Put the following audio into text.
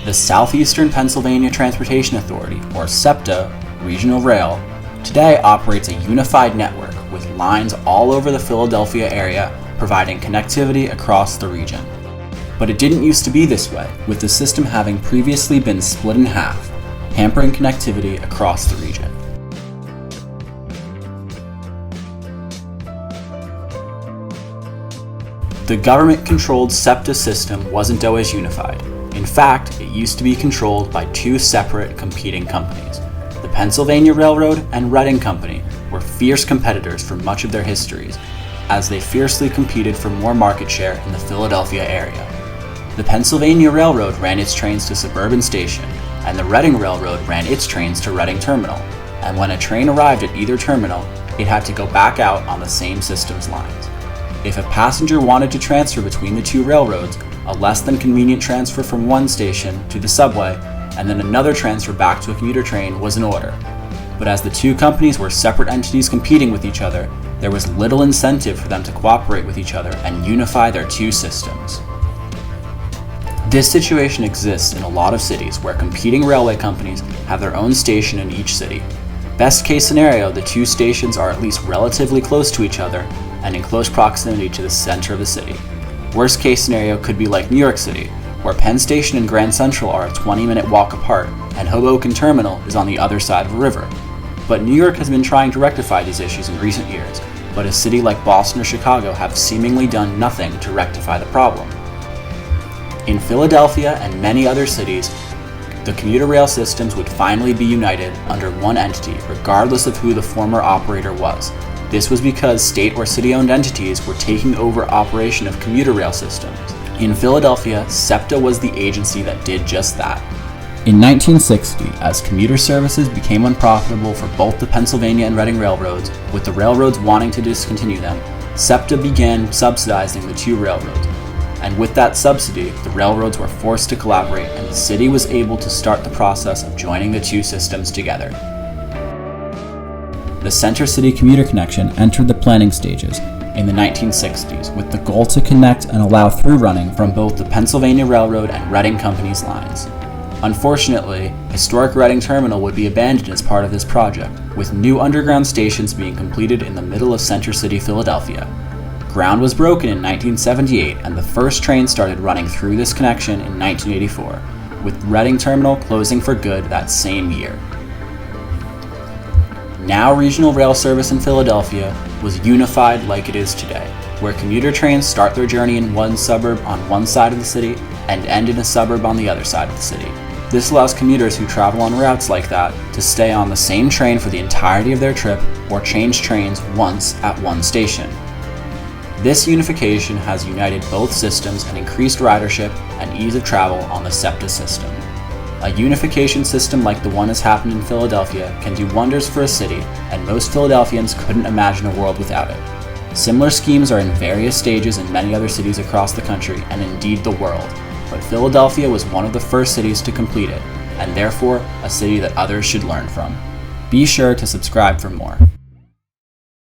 The Southeastern Pennsylvania Transportation Authority, or Septa, Regional Rail, today operates a unified network with lines all over the Philadelphia area, providing connectivity across the region. But it didn't used to be this way, with the system having previously been split in half, hampering connectivity across the region. The government-controlled Septa system wasn't always unified. In fact, it used to be controlled by two separate competing companies. The Pennsylvania Railroad and Reading Company were fierce competitors for much of their histories, as they fiercely competed for more market share in the Philadelphia area. The Pennsylvania Railroad ran its trains to Suburban Station, and the Reading Railroad ran its trains to Reading Terminal, and when a train arrived at either terminal, it had to go back out on the same system's lines. If a passenger wanted to transfer between the two railroads, a less than convenient transfer from one station to the subway and then another transfer back to a commuter train was in order. But as the two companies were separate entities competing with each other, there was little incentive for them to cooperate with each other and unify their two systems. This situation exists in a lot of cities where competing railway companies have their own station in each city. Best case scenario, the two stations are at least relatively close to each other and in close proximity to the center of the city. Worst case scenario could be like New York City, where Penn Station and Grand Central are a 20-minute walk apart, and Hoboken Terminal is on the other side of a river. But New York has been trying to rectify these issues in recent years, but a city like Boston or Chicago have seemingly done nothing to rectify the problem. In Philadelphia and many other cities, the commuter rail systems would finally be united under one entity, regardless of who the former operator was. This was because state or city-owned entities were taking over operation of commuter rail systems. In Philadelphia, Septa was the agency that did just that. In 1960, as commuter services became unprofitable for both the Pennsylvania and Reading railroads, with the railroads wanting to discontinue them, Septa began subsidizing the two railroads. And with that subsidy, the railroads were forced to collaborate, and the city was able to start the process of joining the two systems together. The Center City Commuter Connection entered the planning stages in the 1960s with the goal to connect and allow through running from both the Pennsylvania Railroad and Reading Company's lines. Unfortunately, historic Reading Terminal would be abandoned as part of this project, with new underground stations being completed in the middle of Center City, Philadelphia. Ground was broken in 1978, and the first train started running through this connection in 1984, with Reading Terminal closing for good that same year. Now regional rail service in Philadelphia was unified like it is today, where commuter trains start their journey in one suburb on one side of the city and end in a suburb on the other side of the city. This allows commuters who travel on routes like that to stay on the same train for the entirety of their trip or change trains once at one station. This unification has united both systems and increased ridership and ease of travel on the Septa system. A unification system like the one has happened in Philadelphia can do wonders for a city, and most Philadelphians couldn't imagine a world without it. Similar schemes are in various stages in many other cities across the country and indeed the world, but Philadelphia was one of the first cities to complete it, and therefore a city that others should learn from. Be sure to subscribe for more.